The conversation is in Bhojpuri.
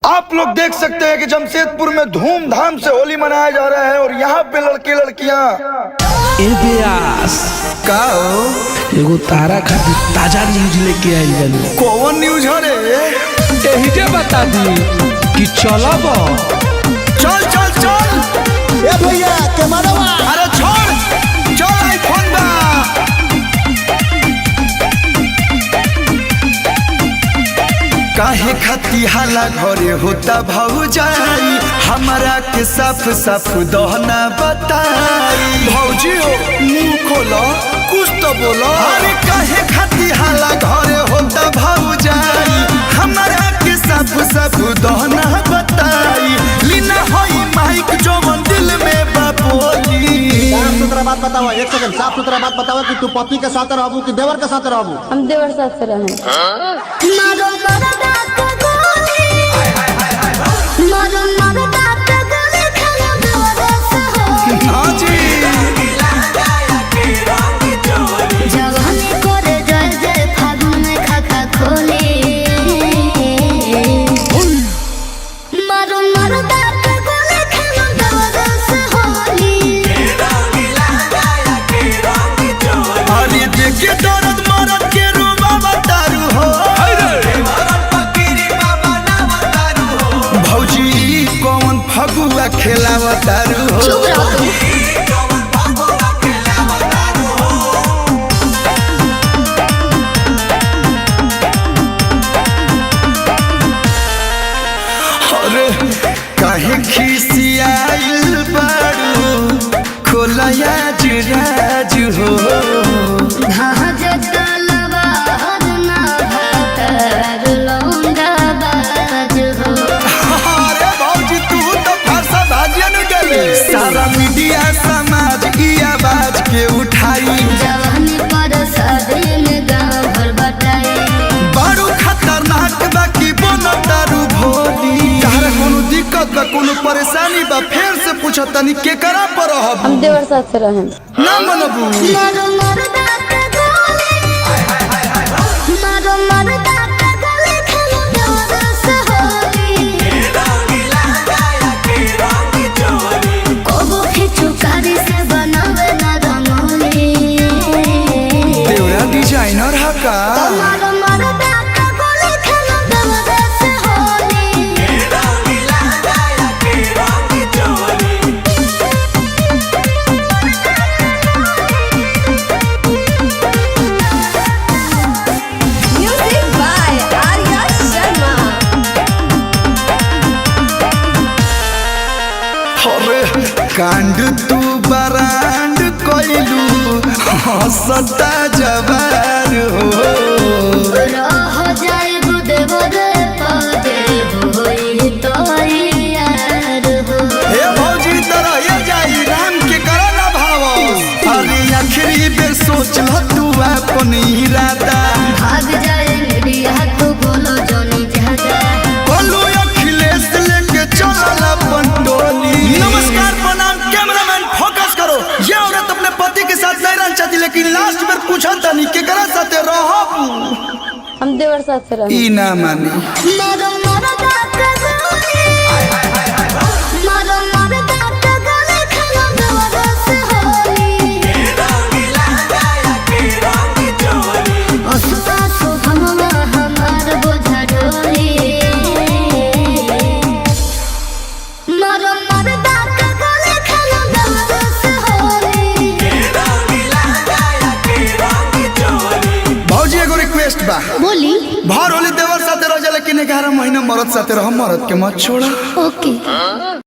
आप लोग देख सकते हैं कि जमशेदपुर में धूमधाम से होली मनाया जा रहा है और यहाँ पे लड़के लड़कियाँ एगो तारा खातिर ताजा न्यूज लेके आई बनी। कौन न्यूज है रे? यही के बता दी कि चलब। चल चल चल ए भैया के मारवा। अरे छोड़ चल आईफोन बा। काहे खाती हाला घरे होता भौजाई हमारा के साफ साफ दहना बताई। भौजी हो मुंह खोलो कुछ तो बोलो। अरे काहे खाती हाला घरे होता भौजाई हमारा के साफ साफ दहना बताई। लीना होई माइक जो दिल में बापोली। साफ सुथरा बात बताओ, एक सेकंड साफ सुथरा बात बताओ कि तू पति के साथ रहबू कि देवर के साथ रहबू? हम देवर साथ से रहें। हाँ जी फगुआ खेलावा तारू हो। अरे काहे खिसियाइल बारू खोलया जुराज हो। सारा मीडिया समाज की आवाज के उठाई। जवानी पर शादी में गाँव भर बटाई। बारू खतरनाक बाकी बोनो तारू भोली। तारा कोनो दिक्कत बा कोनो परेशानी बा फिर से पूछो तनी के करा पर रहब? हम देवर साथ से रहें। ना मनबू डिजाइनर है का? Music by Arya Sharma। अरे कांड तू बरांड कोइलू हंसता जवार हो। रह जाए देवर पदे होई तो यार हो। हे भौजी तरह ये जाई राम के करा ना भाव। अरे आखिरी बेर सोच ल तू अपन इरादा। भाग जाए मीडिया तो बोलो जोनी ज्यादा। बोलू अखिलेश लेके चल अपन टोली। नमस्कार प्रणाम कैमरामैन फोकस करो। ये औरत अपने पति के साथ नहीं रहना चाहती लेकिन लास्ट में पूछा तनी के करा साथे रहब? हम देवर साथ से रहें। ई ना मानी बा। बोली भर होली देवर साथे रह जा लेकिन 11 महीना मरद साथे रह। मरद के मत छोड़ा। ओके।